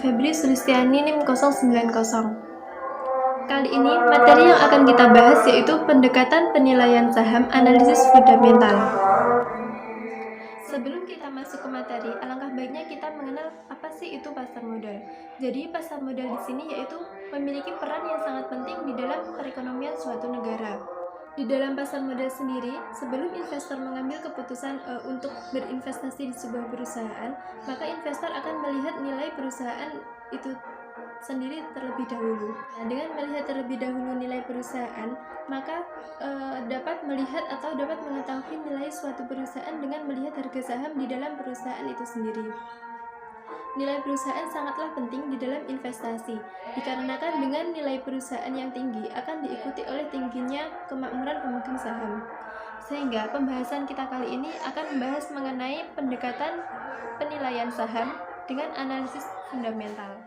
Febri Sulistiani NIM 090. Kali ini materi yang akan kita bahas yaitu pendekatan penilaian saham analisis fundamental. Sebelum kita masuk ke materi, alangkah baiknya kita mengenal apa sih itu pasar modal. Jadi pasar modal di sini yaitu memiliki peran yang sangat penting di dalam perekonomian suatu negara. Di dalam pasar modal sendiri, sebelum investor mengambil keputusan untuk berinvestasi di sebuah perusahaan, maka investor akan melihat nilai perusahaan itu sendiri terlebih dahulu. Nah, dengan melihat terlebih dahulu nilai perusahaan, maka dapat melihat atau dapat mengetahui nilai suatu perusahaan dengan melihat harga saham di dalam perusahaan itu sendiri. Nilai perusahaan sangatlah penting di dalam investasi, dikarenakan dengan nilai perusahaan yang tinggi akan diikuti oleh tingginya kemakmuran pemegang saham. Sehingga pembahasan kita kali ini akan membahas mengenai pendekatan penilaian saham dengan analisis fundamental.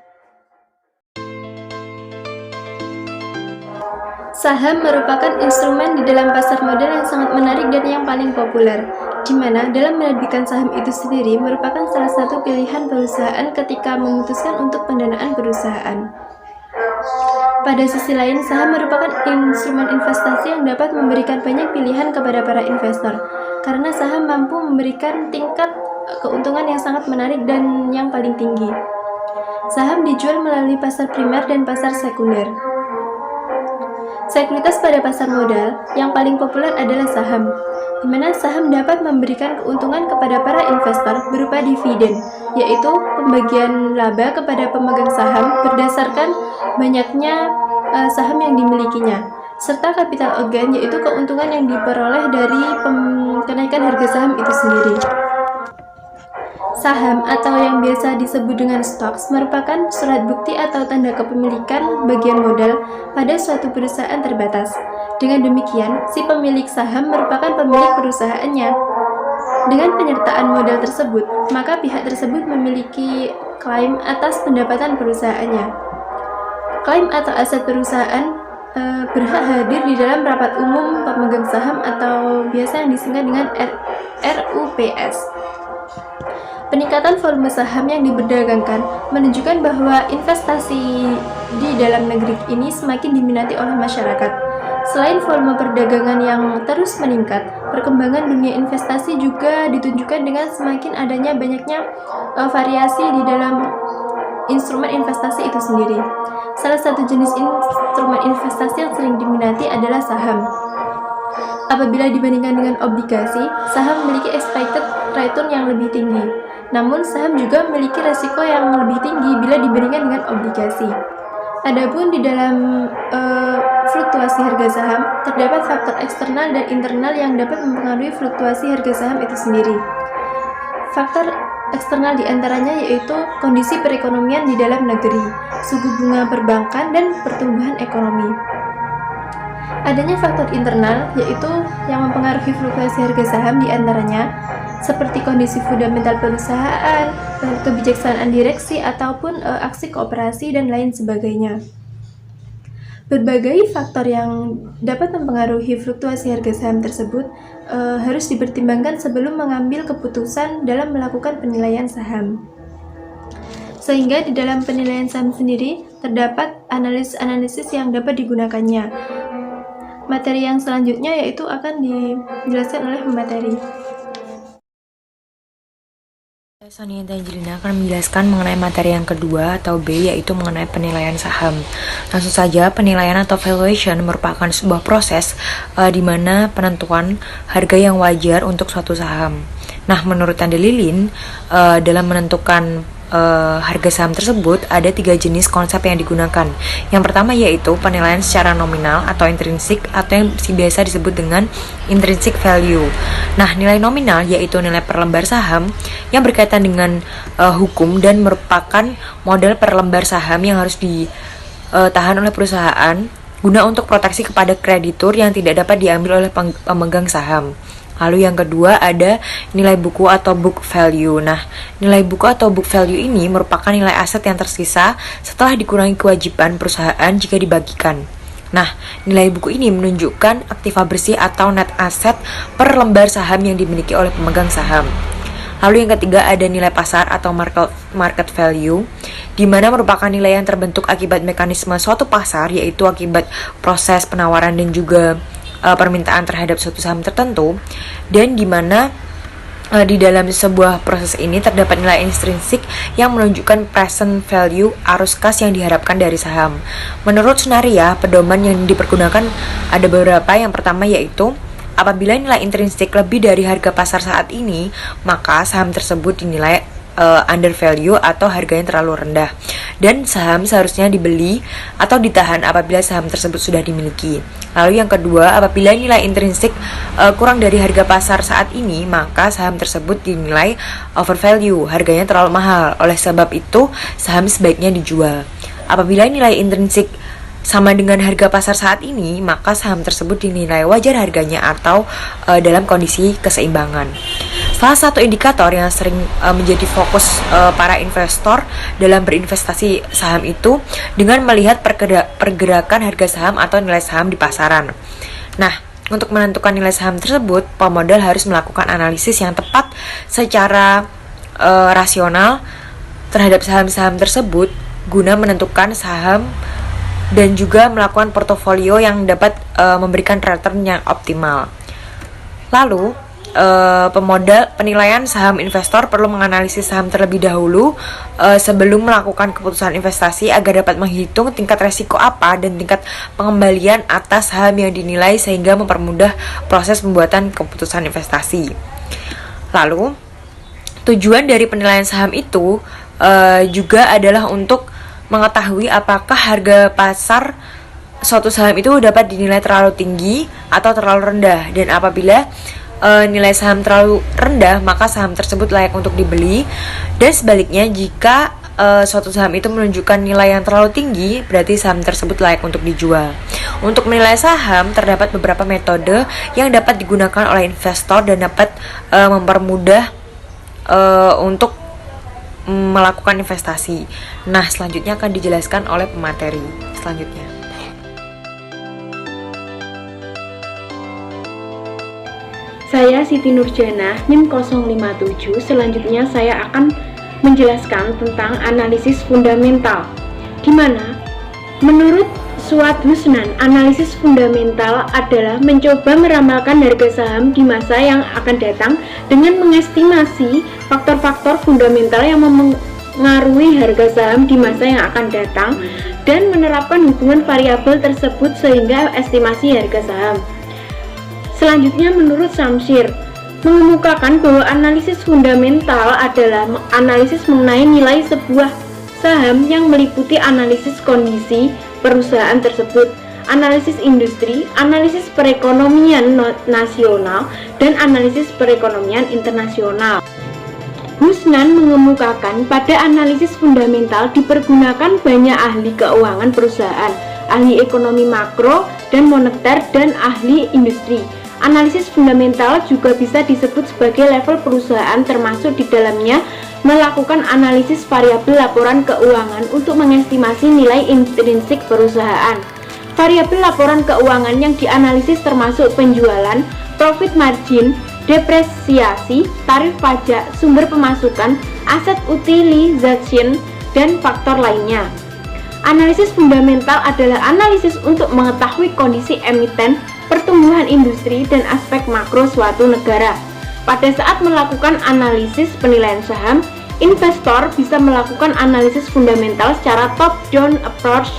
Saham merupakan instrumen di dalam pasar modal yang sangat menarik dan yang paling populer, di mana dalam menerbitkan saham itu sendiri merupakan salah satu pilihan perusahaan ketika memutuskan untuk pendanaan perusahaan. Pada sisi lain, saham merupakan instrumen investasi yang dapat memberikan banyak pilihan kepada para investor, karena saham mampu memberikan tingkat keuntungan yang sangat menarik dan yang paling tinggi. Saham dijual melalui pasar primer dan pasar sekunder. Sekuritas pada pasar modal yang paling populer adalah saham, di mana saham dapat memberikan keuntungan kepada para investor berupa dividen, yaitu pembagian laba kepada pemegang saham berdasarkan banyaknya saham yang dimilikinya, serta capital gain, yaitu keuntungan yang diperoleh dari kenaikan harga saham itu sendiri. Saham atau yang biasa disebut dengan stocks merupakan surat bukti atau tanda kepemilikan bagian modal pada suatu perusahaan terbatas. Dengan demikian, si pemilik saham merupakan pemilik perusahaannya. Dengan penyertaan modal tersebut, maka pihak tersebut memiliki klaim atas pendapatan perusahaannya. Klaim atau aset perusahaan berhak hadir di dalam rapat umum pemegang saham atau biasa yang disingkat dengan RUPS. Peningkatan volume saham yang diperdagangkan menunjukkan bahwa investasi di dalam negeri ini semakin diminati oleh masyarakat. Selain volume perdagangan yang terus meningkat, perkembangan dunia investasi juga ditunjukkan dengan semakin adanya banyaknya variasi di dalam instrumen investasi itu sendiri. Salah satu jenis instrumen investasi yang sering diminati adalah saham. Apabila dibandingkan dengan obligasi, saham memiliki expected return yang lebih tinggi. Namun, saham juga memiliki resiko yang lebih tinggi bila dibandingkan dengan obligasi. Adapun di dalam fluktuasi harga saham, terdapat faktor eksternal dan internal yang dapat mempengaruhi fluktuasi harga saham itu sendiri. Faktor eksternal diantaranya yaitu kondisi perekonomian di dalam negeri, suku bunga perbankan, dan pertumbuhan ekonomi. Adanya faktor internal yaitu yang mempengaruhi fluktuasi harga saham diantaranya seperti kondisi fundamental perusahaan, kebijaksanaan direksi, ataupun aksi kooperasi dan lain sebagainya. Berbagai faktor yang dapat mempengaruhi fluktuasi harga saham tersebut harus dipertimbangkan sebelum mengambil keputusan dalam melakukan penilaian saham. Sehingga di dalam penilaian saham sendiri terdapat analisis-analisis yang dapat digunakannya. Materi yang selanjutnya yaitu akan dijelaskan oleh pemateri. Sonia dan Angelina akan menjelaskan mengenai materi yang kedua atau B, yaitu mengenai penilaian saham. Langsung saja, penilaian atau valuation merupakan sebuah proses di mana penentuan harga yang wajar untuk suatu saham. Nah, menurut Tanda Lilin, dalam menentukan harga saham tersebut ada 3 jenis konsep yang digunakan. Yang pertama yaitu penilaian secara nominal atau intrinsik, atau yang biasa disebut dengan intrinsic value. Nah, nilai nominal yaitu nilai per lembar saham yang berkaitan dengan hukum dan merupakan modal per lembar saham yang harus ditahan oleh perusahaan guna untuk proteksi kepada kreditur yang tidak dapat diambil oleh pemegang saham. Lalu yang kedua ada nilai buku atau book value. Nah, nilai buku atau book value ini merupakan nilai aset yang tersisa setelah dikurangi kewajiban perusahaan jika dibagikan. Nah, nilai buku ini menunjukkan aktiva bersih atau net asset per lembar saham yang dimiliki oleh pemegang saham. Lalu yang ketiga ada nilai pasar atau market value. di mana merupakan nilai yang terbentuk akibat mekanisme suatu pasar, yaitu akibat proses penawaran dan juga permintaan terhadap suatu saham tertentu, dan di mana di dalam sebuah proses ini terdapat nilai intrinsik yang menunjukkan present value arus kas yang diharapkan dari saham. Menurut Sunaria, pedoman yang dipergunakan ada beberapa. Yang pertama yaitu apabila nilai intrinsik lebih dari harga pasar saat ini, maka saham tersebut dinilai under value atau harganya terlalu rendah, dan saham seharusnya dibeli atau ditahan apabila saham tersebut sudah dimiliki. Lalu yang kedua, apabila nilai intrinsik kurang dari harga pasar saat ini, maka saham tersebut dinilai over value, harganya terlalu mahal. Oleh sebab itu, saham sebaiknya dijual. Apabila nilai intrinsik sama dengan harga pasar saat ini, maka saham tersebut dinilai wajar harganya atau dalam kondisi keseimbangan. Salah satu indikator yang sering menjadi fokus para investor dalam berinvestasi saham itu dengan melihat pergerakan harga saham atau nilai saham di pasaran. Nah, untuk menentukan nilai saham tersebut, pemodal harus melakukan analisis yang tepat secara rasional terhadap saham-saham tersebut guna menentukan saham dan juga melakukan portofolio yang dapat memberikan return yang optimal. Lalu, penilaian saham investor perlu menganalisis saham terlebih dahulu sebelum melakukan keputusan investasi agar dapat menghitung tingkat resiko apa dan tingkat pengembalian atas saham yang dinilai sehingga mempermudah proses pembuatan keputusan investasi. Lalu, tujuan dari penilaian saham itu juga adalah untuk mengetahui apakah harga pasar suatu saham itu dapat dinilai terlalu tinggi atau terlalu rendah, dan apabila nilai saham terlalu rendah, maka saham tersebut layak untuk dibeli, dan sebaliknya jika suatu saham itu menunjukkan nilai yang terlalu tinggi, berarti saham tersebut layak untuk dijual. Untuk menilai saham, terdapat beberapa metode yang dapat digunakan oleh investor dan dapat mempermudah untuk melakukan investasi. Nah, selanjutnya akan dijelaskan oleh pemateri selanjutnya. Saya Siti Nurjana, NIM 057. Selanjutnya saya akan menjelaskan tentang analisis fundamental, di mana menurut Suat Husnan, analisis fundamental adalah mencoba meramalkan harga saham di masa yang akan datang dengan mengestimasi faktor-faktor fundamental yang mempengaruhi harga saham di masa yang akan datang dan menerapkan hubungan variabel tersebut sehingga estimasi harga saham. Selanjutnya, menurut Samsir, mengemukakan bahwa analisis fundamental adalah analisis mengenai nilai sebuah saham yang meliputi analisis kondisi perusahaan tersebut, analisis industri, analisis perekonomian nasional, dan analisis perekonomian internasional. Husnan mengemukakan pada analisis fundamental dipergunakan banyak ahli keuangan perusahaan, ahli ekonomi makro dan moneter, dan ahli industri. Analisis fundamental juga bisa disebut sebagai level perusahaan, termasuk di dalamnya melakukan analisis variabel laporan keuangan untuk mengestimasi nilai intrinsik perusahaan. Variabel laporan keuangan yang dianalisis termasuk penjualan, profit margin, depresiasi, tarif pajak, sumber pemasukan, aset utilization, dan faktor lainnya. Analisis fundamental adalah analisis untuk mengetahui kondisi emiten, pertumbuhan industri, dan aspek makro suatu negara. Pada saat melakukan analisis penilaian saham, investor bisa melakukan analisis fundamental secara top-down approach.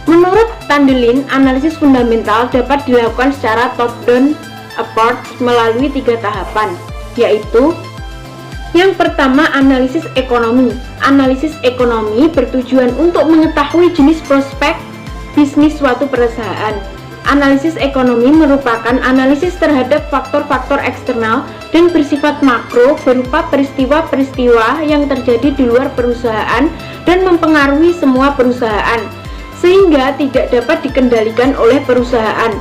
Menurut Tandelin, analisis fundamental dapat dilakukan secara top-down approach melalui 3 tahapan, yaitu yang pertama, analisis ekonomi. Analisis ekonomi bertujuan untuk mengetahui jenis prospek bisnis suatu perusahaan. Analisis ekonomi merupakan analisis terhadap faktor-faktor eksternal dan bersifat makro berupa peristiwa-peristiwa yang terjadi di luar perusahaan dan mempengaruhi semua perusahaan, sehingga tidak dapat dikendalikan oleh perusahaan.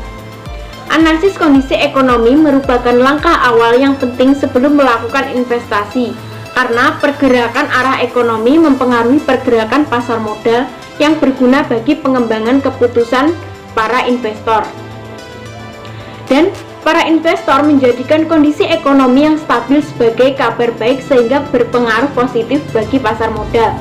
Analisis kondisi ekonomi merupakan langkah awal yang penting sebelum melakukan investasi, karena pergerakan arah ekonomi mempengaruhi pergerakan pasar modal yang berguna bagi pengembangan keputusan para investor. Dan para investor menjadikan kondisi ekonomi yang stabil sebagai kabar baik sehingga berpengaruh positif bagi pasar modal.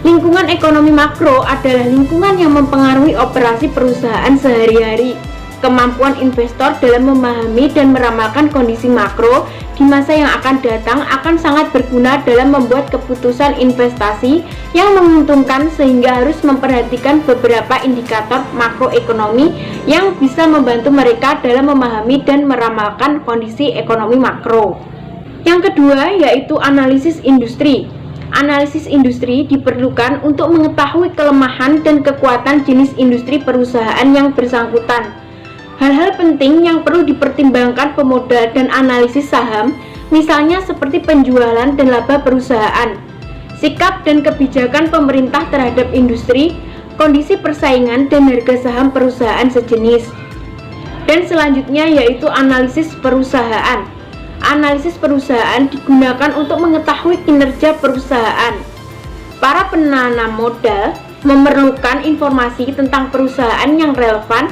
Lingkungan ekonomi makro adalah lingkungan yang mempengaruhi operasi perusahaan sehari-hari. Kemampuan investor dalam memahami dan meramalkan kondisi makro di masa yang akan datang akan sangat berguna dalam membuat keputusan investasi yang menguntungkan, sehingga harus memperhatikan beberapa indikator makroekonomi yang bisa membantu mereka dalam memahami dan meramalkan kondisi ekonomi makro. Yang kedua yaitu analisis industri. Analisis industri diperlukan untuk mengetahui kelemahan dan kekuatan jenis industri perusahaan yang bersangkutan. Hal-hal penting yang perlu dipertimbangkan pemodal dan analisis saham, misalnya seperti penjualan dan laba perusahaan, sikap dan kebijakan pemerintah terhadap industri, kondisi persaingan dan harga saham perusahaan sejenis. Dan selanjutnya yaitu analisis perusahaan. Analisis perusahaan digunakan untuk mengetahui kinerja perusahaan. Para penanam modal memerlukan informasi tentang perusahaan yang relevan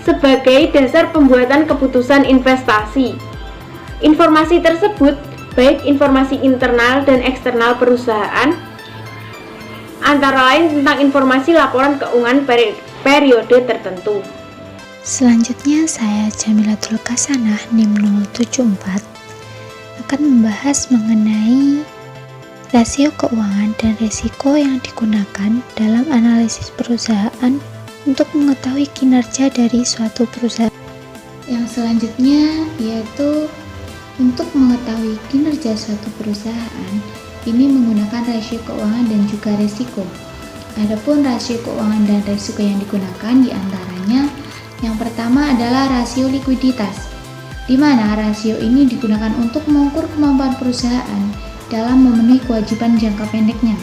sebagai dasar pembuatan keputusan investasi. Informasi tersebut, baik informasi internal dan eksternal perusahaan, antara lain tentang informasi laporan keuangan periode tertentu. Selanjutnya saya Jamilatul Kasanah NIM 074 akan membahas mengenai rasio keuangan dan risiko yang digunakan dalam analisis perusahaan untuk mengetahui kinerja dari suatu perusahaan. Yang selanjutnya yaitu untuk mengetahui kinerja suatu perusahaan, ini menggunakan rasio keuangan dan juga risiko. Adapun rasio keuangan dan risiko yang digunakan diantaranya yang pertama adalah rasio likuiditas, di mana rasio ini digunakan untuk mengukur kemampuan perusahaan dalam memenuhi kewajiban jangka pendeknya.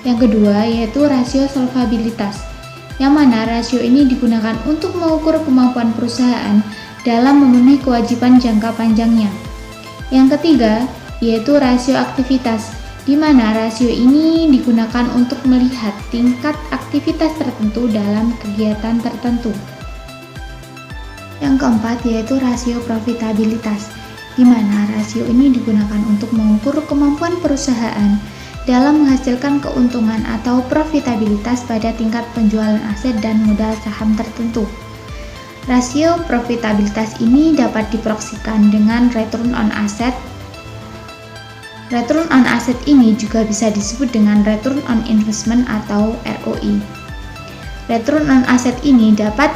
Yang kedua yaitu rasio solvabilitas, yang mana rasio ini digunakan untuk mengukur kemampuan perusahaan dalam memenuhi kewajiban jangka panjangnya. Yang ketiga yaitu rasio aktivitas, di mana rasio ini digunakan untuk melihat tingkat aktivitas tertentu dalam kegiatan tertentu. Yang keempat yaitu rasio profitabilitas, di mana rasio ini digunakan untuk mengukur kemampuan perusahaan dalam menghasilkan keuntungan atau profitabilitas pada tingkat penjualan aset dan modal saham tertentu. Rasio profitabilitas ini dapat diproksikan dengan return on asset. Return on asset ini juga bisa disebut dengan return on investment atau ROI. Return on asset ini dapat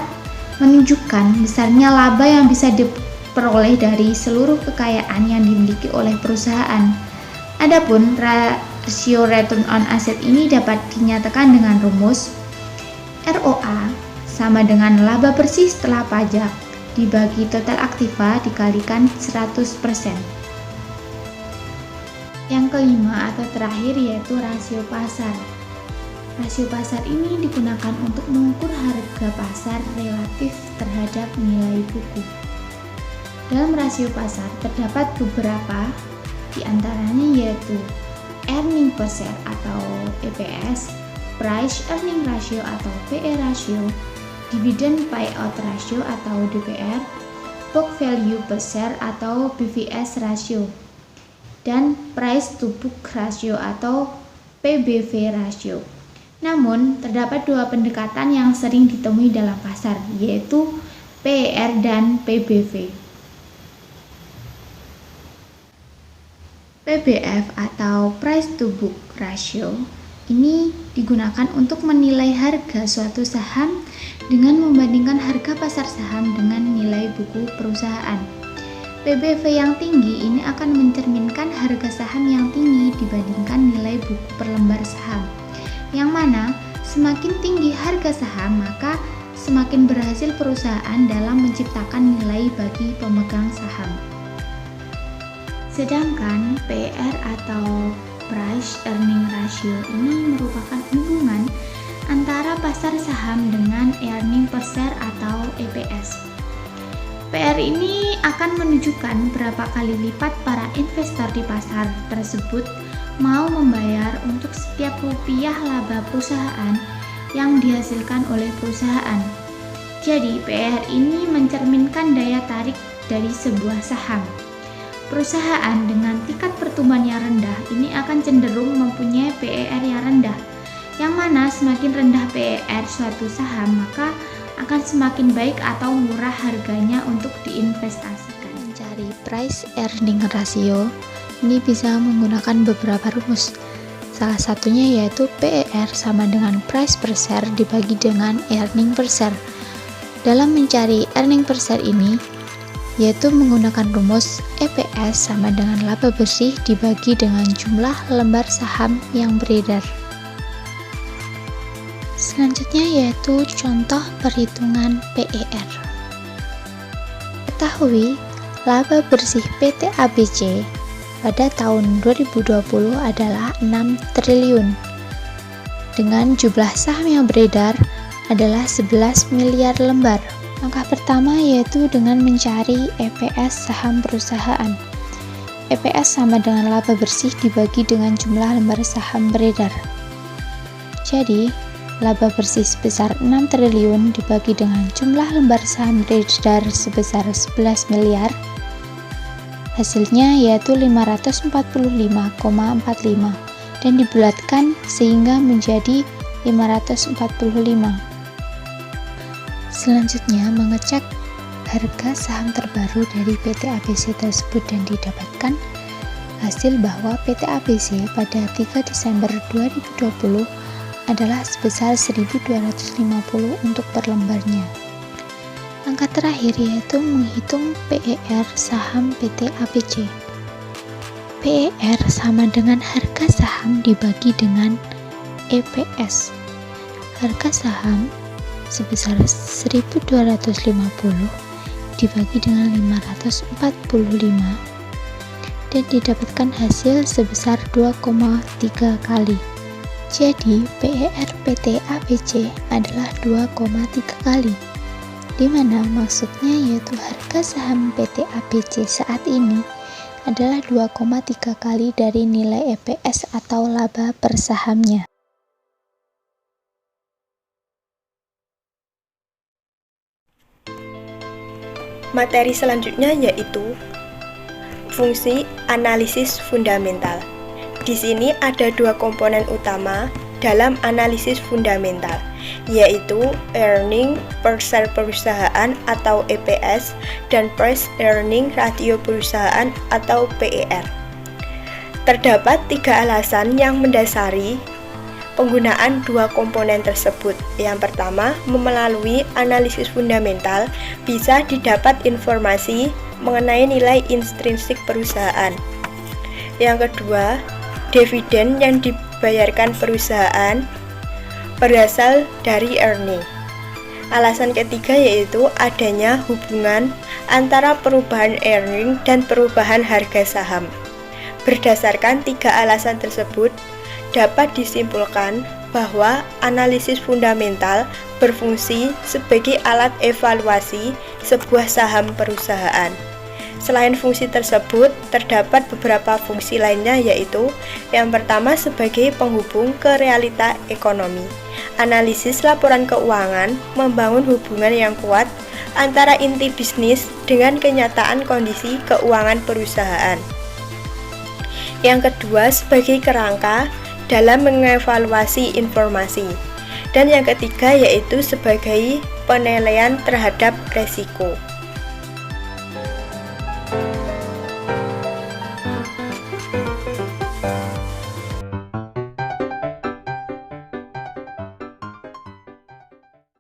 menunjukkan besarnya laba yang bisa diperoleh dari seluruh kekayaan yang dimiliki oleh perusahaan. Adapun rasio return on asset ini dapat dinyatakan dengan rumus ROA sama dengan laba bersih setelah pajak dibagi total aktiva dikalikan 100%. Yang kelima atau terakhir yaitu rasio pasar. Rasio pasar ini digunakan untuk mengukur harga pasar relatif terhadap nilai buku. Dalam rasio pasar terdapat beberapa, di antaranya yaitu earning per share atau EPS, price earning ratio atau PE ratio, dividend payout ratio atau DPR, book value per share atau BVS ratio, dan price to book ratio atau PBV ratio. Namun, terdapat dua pendekatan yang sering ditemui dalam pasar, yaitu PER dan PBV. PBF atau price to book ratio ini digunakan untuk menilai harga suatu saham dengan membandingkan harga pasar saham dengan nilai buku perusahaan. PBV yang tinggi ini akan mencerminkan harga saham yang tinggi dibandingkan nilai buku per lembar saham, yang mana semakin tinggi harga saham maka semakin berhasil perusahaan dalam menciptakan nilai bagi pemegang saham. Sedangkan PER atau price earning ratio ini merupakan hubungan antara pasar saham dengan earning per share atau EPS. PR ini akan menunjukkan berapa kali lipat para investor di pasar tersebut mau membayar untuk setiap rupiah laba perusahaan yang dihasilkan oleh perusahaan. Jadi PR ini mencerminkan daya tarik dari sebuah saham. Perusahaan dengan tingkat pertumbuhan yang rendah ini akan cenderung mempunyai PER yang rendah, yang mana semakin rendah PER suatu saham maka akan semakin baik atau murah harganya untuk diinvestasikan. Mencari price earning ratio ini bisa menggunakan beberapa rumus. Salah satunya yaitu PER sama dengan price per share dibagi dengan earning per share. Dalam mencari earning per share ini yaitu menggunakan rumus EPS sama dengan laba bersih dibagi dengan jumlah lembar saham yang beredar. Selanjutnya yaitu contoh perhitungan PER. Ketahui laba bersih PT ABC pada tahun 2020 adalah 6 triliun dengan jumlah saham yang beredar adalah 11 miliar lembar. Langkah pertama yaitu dengan mencari EPS saham perusahaan. EPS sama dengan laba bersih dibagi dengan jumlah lembar saham beredar. Jadi, laba bersih sebesar 6 triliun dibagi dengan jumlah lembar saham beredar sebesar 11 miliar. Hasilnya yaitu 545,45 dan dibulatkan sehingga menjadi 545. Selanjutnya mengecek harga saham terbaru dari PT ABC tersebut dan didapatkan hasil bahwa PT ABC pada 3 Desember 2020 adalah sebesar 1.250 untuk per lembarnya. Langkah terakhir yaitu menghitung PER saham PT ABC. PER sama dengan harga saham dibagi dengan EPS. Harga saham sebesar 1.250 dibagi dengan 545 dan didapatkan hasil sebesar 2,3 kali. Jadi PER PT ABC adalah 2,3 kali, di mana maksudnya yaitu harga saham PT ABC saat ini adalah 2,3 kali dari nilai EPS atau laba per sahamnya. Materi selanjutnya yaitu fungsi analisis fundamental. Di sini ada dua komponen utama dalam analisis fundamental, yaitu earning per share perusahaan atau EPS dan price earning ratio perusahaan atau PER. Terdapat 3 alasan yang mendasari penggunaan dua komponen tersebut. Yang pertama, melalui analisis fundamental bisa didapat informasi mengenai nilai intrinsik perusahaan. Yang kedua, dividen yang dibayarkan perusahaan berasal dari earning. Alasan ketiga yaitu adanya hubungan antara perubahan earning dan perubahan harga saham. Berdasarkan 3 alasan tersebut, dapat disimpulkan bahwa analisis fundamental berfungsi sebagai alat evaluasi sebuah saham perusahaan. Selain fungsi tersebut, terdapat beberapa fungsi lainnya yaitu yang pertama sebagai penghubung ke realita ekonomi. Analisis laporan keuangan membangun hubungan yang kuat antara inti bisnis dengan kenyataan kondisi keuangan perusahaan. Yang kedua sebagai kerangka dalam mengevaluasi informasi. Dan yang ketiga yaitu sebagai penilaian terhadap resiko.